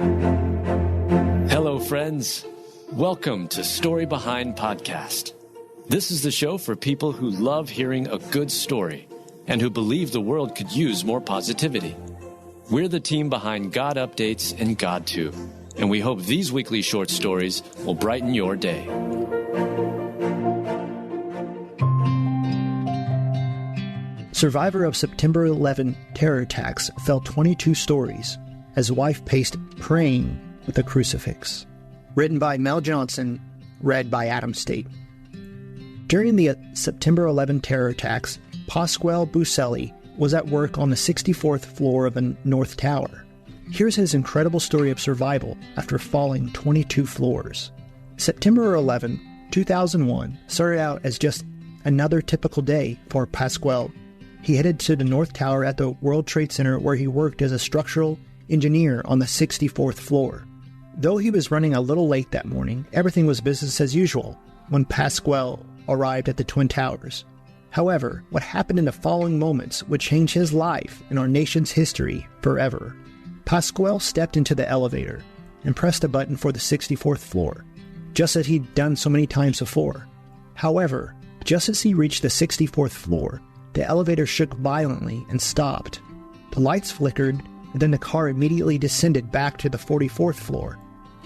Hello, friends. Welcome to Story Behind Podcast. This is the show for people who love hearing a good story and who believe the world could use more positivity. We're the team behind GodUpdates and God2, and we hope these weekly short stories will brighten your day. Survivor of September 11 terror attacks fell 22 stories as wife paced praying with a crucifix. Written by Mel Johnson, read by Adam State. During the September 11 terror attacks, Pasquale Buzzelli was at work on the 64th floor of the North Tower. Here's his incredible story of survival after falling 22 floors. September 11, 2001 started out as just another typical day for Pasquale. He headed to the North Tower at the World Trade Center where he worked as a structural engineer on the 64th floor. Though he was running a little late that morning, everything was business as usual when Pasquale arrived at the Twin Towers. However, what happened in the following moments would change his life and our nation's history forever. Pasquale stepped into the elevator and pressed a button for the 64th floor, just as he'd done so many times before. However, just as he reached the 64th floor, the elevator shook violently and stopped. The lights flickered, and then the car immediately descended back to the 44th floor.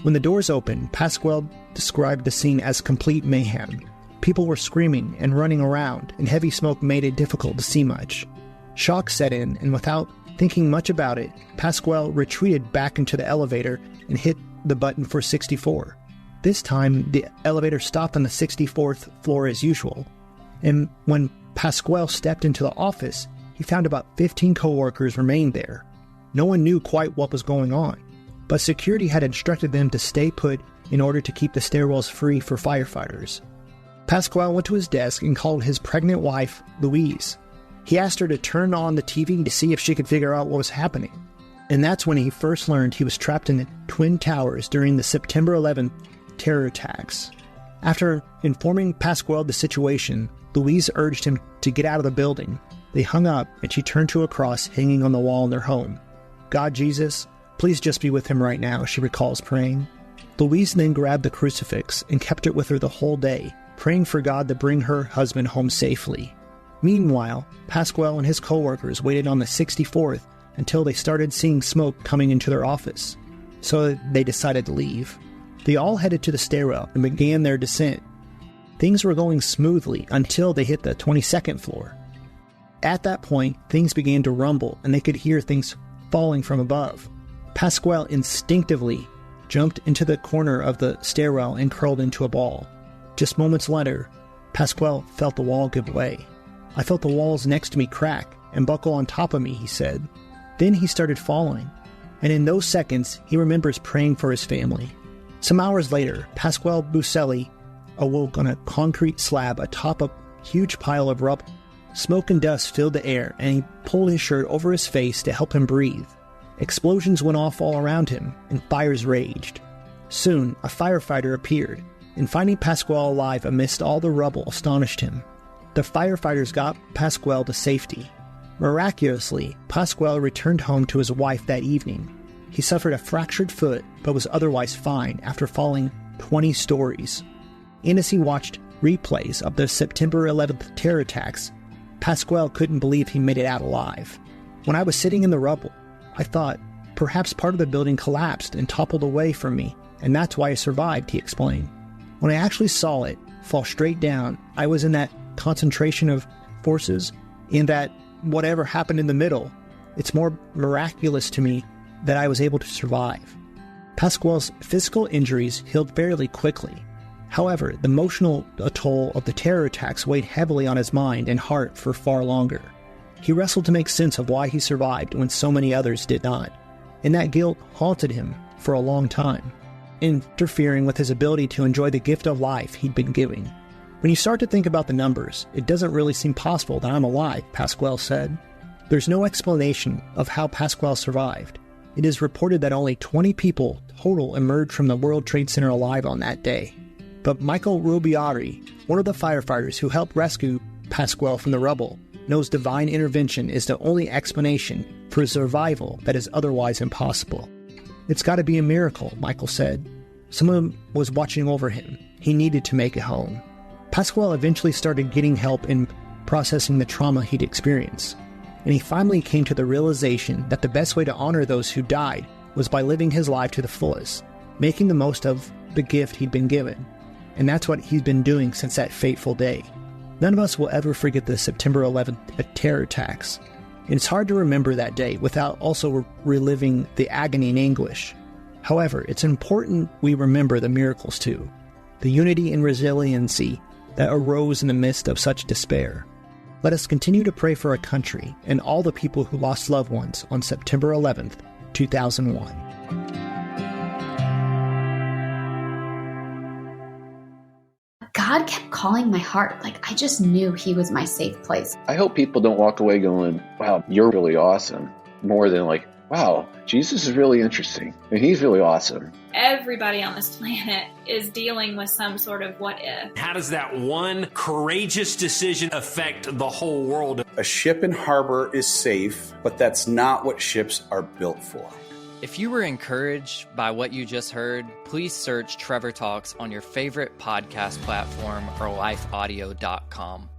When the doors opened, Pasquale described the scene as complete mayhem. People were screaming and running around, and heavy smoke made it difficult to see much. Shock set in, and without thinking much about it, Pasquale retreated back into the elevator and hit the button for 64. This time, the elevator stopped on the 64th floor as usual, and when Pasquale stepped into the office, he found about 15 co-workers remained there. No one knew quite what was going on, but security had instructed them to stay put in order to keep the stairwells free for firefighters. Pasquale went to his desk and called his pregnant wife, Louise. He asked her to turn on the TV to see if she could figure out what was happening. And that's when he first learned he was trapped in the Twin Towers during the September 11th terror attacks. After informing Pasquale the situation, Louise urged him to get out of the building. They hung up, and she turned to a cross hanging on the wall in their home. God, Jesus, please just be with him right now, she recalls praying. Louise then grabbed the crucifix and kept it with her the whole day, praying for God to bring her husband home safely. Meanwhile, Pasquale and his co-workers waited on the 64th until they started seeing smoke coming into their office, so they decided to leave. They all headed to the stairwell and began their descent. Things were going smoothly until they hit the 22nd floor. At that point, things began to rumble and they could hear things falling from above. Pasquale instinctively jumped into the corner of the stairwell and curled into a ball. Just moments later, Pasquale felt the wall give way. I felt the walls next to me crack and buckle on top of me, he said. Then he started falling, and in those seconds, he remembers praying for his family. Some hours later, Pasquale Buzzelli awoke on a concrete slab atop a huge pile of rubble. Smoke and dust filled the air, and he pulled his shirt over his face to help him breathe. Explosions went off all around him, and fires raged. Soon, a firefighter appeared, and finding Pasquale alive amidst all the rubble astonished him. The firefighters got Pasquale to safety. Miraculously, Pasquale returned home to his wife that evening. He suffered a fractured foot, but was otherwise fine after falling 20 stories. And as he watched replays of the September 11th terror attacks, Pasquale couldn't believe he made it out alive. When I was sitting in the rubble, I thought, perhaps part of the building collapsed and toppled away from me, and that's why I survived, he explained. When I actually saw it fall straight down, I was in that concentration of forces, in that whatever happened in the middle, it's more miraculous to me that I was able to survive. Pasquale's physical injuries healed fairly quickly. However, the emotional toll of the terror attacks weighed heavily on his mind and heart for far longer. He wrestled to make sense of why he survived when so many others did not, and that guilt haunted him for a long time, interfering with his ability to enjoy the gift of life he'd been given. When you start to think about the numbers, it doesn't really seem possible that I'm alive, Pasquale said. There's no explanation of how Pasquale survived. It is reported that only 20 people total emerged from the World Trade Center alive on that day. But Michael Rubiari, one of the firefighters who helped rescue Pasquale from the rubble, knows divine intervention is the only explanation for his survival that is otherwise impossible. It's got to be a miracle, Michael said. Someone was watching over him. He needed to make it home. Pasquale eventually started getting help in processing the trauma he'd experienced, and he finally came to the realization that the best way to honor those who died was by living his life to the fullest, making the most of the gift he'd been given. And that's what he's been doing since that fateful day. None of us will ever forget the September 11th terror attacks. And it's hard to remember that day without also reliving the agony and anguish. However, it's important we remember the miracles too, the unity and resiliency that arose in the midst of such despair. Let us continue to pray for our country and all the people who lost loved ones on September 11th, 2001. God kept calling my heart. Like, I just knew he was my safe place. I hope people don't walk away going, wow, you're really awesome. More than like, wow, Jesus is really interesting and he's really awesome. Everybody on this planet is dealing with some sort of what if. How does that one courageous decision affect the whole world? A ship in harbor is safe, but that's not what ships are built for. If you were encouraged by what you just heard, please search Trevor Talks on your favorite podcast platform or lifeaudio.com.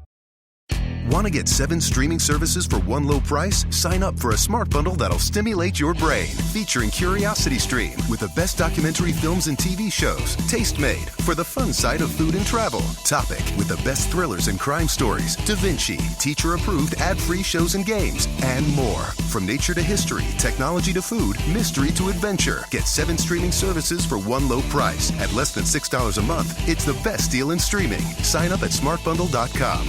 Want to get 7 streaming services for one low price? Sign up for a smart bundle that'll stimulate your brain. Featuring Curiosity Stream with the best documentary films and TV shows. Taste Made for the fun side of food and travel. Topic with the best thrillers and crime stories. Da Vinci, teacher-approved ad-free shows and games, and more. From nature to history, technology to food, mystery to adventure. Get 7 streaming services for one low price. At less than $6 a month, it's the best deal in streaming. Sign up at smartbundle.com.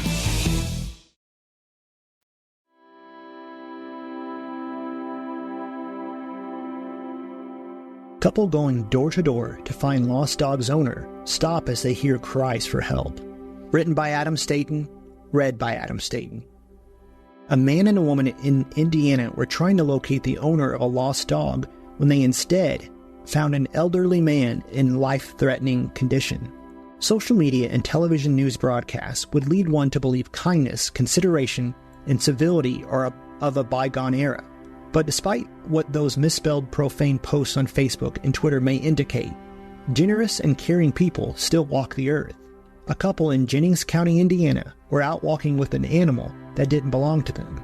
Couple going door to door to find lost dog's owner stop as they hear cries for help. Written by Adam Staten, read by Adam Staten. A man and a woman in Indiana were trying to locate the owner of a lost dog when they instead found an elderly man in life-threatening condition. Social media and television news broadcasts would lead one to believe kindness, consideration, and civility are of a bygone era. But despite what those misspelled profane posts on Facebook and Twitter may indicate, generous and caring people still walk the earth. A couple in Jennings County, Indiana, were out walking with an animal that didn't belong to them.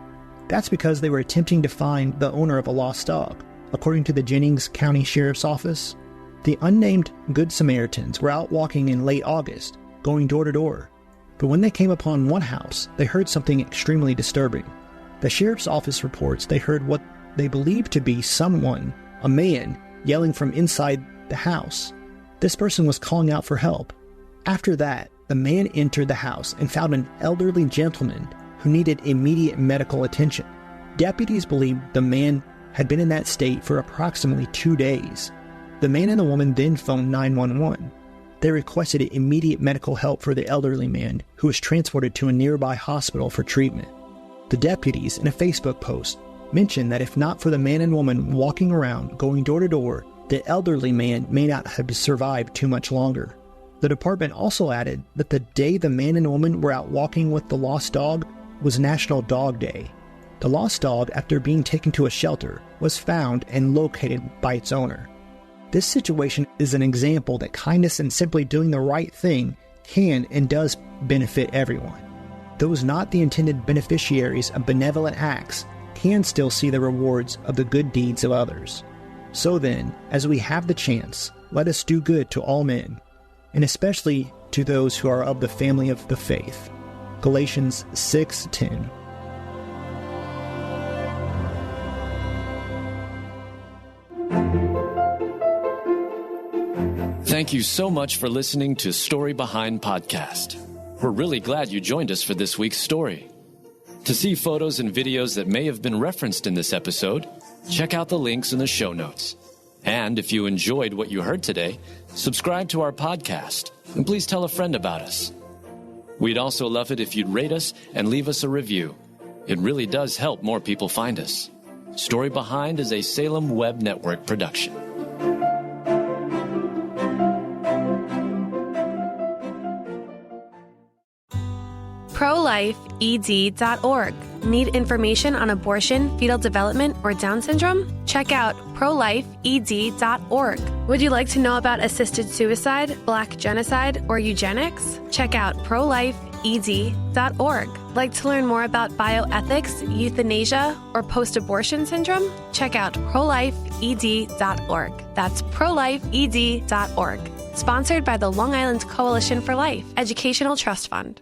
That's because they were attempting to find the owner of a lost dog. According to the Jennings County Sheriff's Office, the unnamed Good Samaritans were out walking in late August, going door to door. But when they came upon one house, they heard something extremely disturbing. The Sheriff's Office reports they heard what they believed to be someone, a man, yelling from inside the house. This person was calling out for help. After that, the man entered the house and found an elderly gentleman who needed immediate medical attention. Deputies believed the man had been in that state for approximately 2 days. The man and the woman then phoned 911. They requested immediate medical help for the elderly man, who was transported to a nearby hospital for treatment. The deputies, in a Facebook post, mentioned that if not for the man and woman walking around, going door to door, the elderly man may not have survived too much longer. The department also added that the day the man and woman were out walking with the lost dog was National Dog Day. The lost dog, after being taken to a shelter, was found and located by its owner. This situation is an example that kindness and simply doing the right thing can and does benefit everyone. Those not the intended beneficiaries of benevolent acts can still see the rewards of the good deeds of others. So then, as we have the chance, let us do good to all men, and especially to those who are of the family of the faith. Galatians 6:10. Thank you so much for listening to Story Behind Podcast. We're really glad you joined us for this week's story. To see photos and videos that may have been referenced in this episode, check out the links in the show notes. And if you enjoyed what you heard today, subscribe to our podcast, and please tell a friend about us. We'd also love it if you'd rate us and leave us a review. It really does help more people find us. Story Behind is a Salem Web Network production. ProLifeED.org. Need information on abortion, fetal development, or Down syndrome? Check out prolifeed.org. Would you like to know about assisted suicide, Black genocide, or eugenics? Check out prolifeed.org. Like to learn more about bioethics, euthanasia, or post-abortion syndrome? Check out prolifeed.org. That's prolifeed.org. Sponsored by the Long Island Coalition for Life Educational Trust Fund.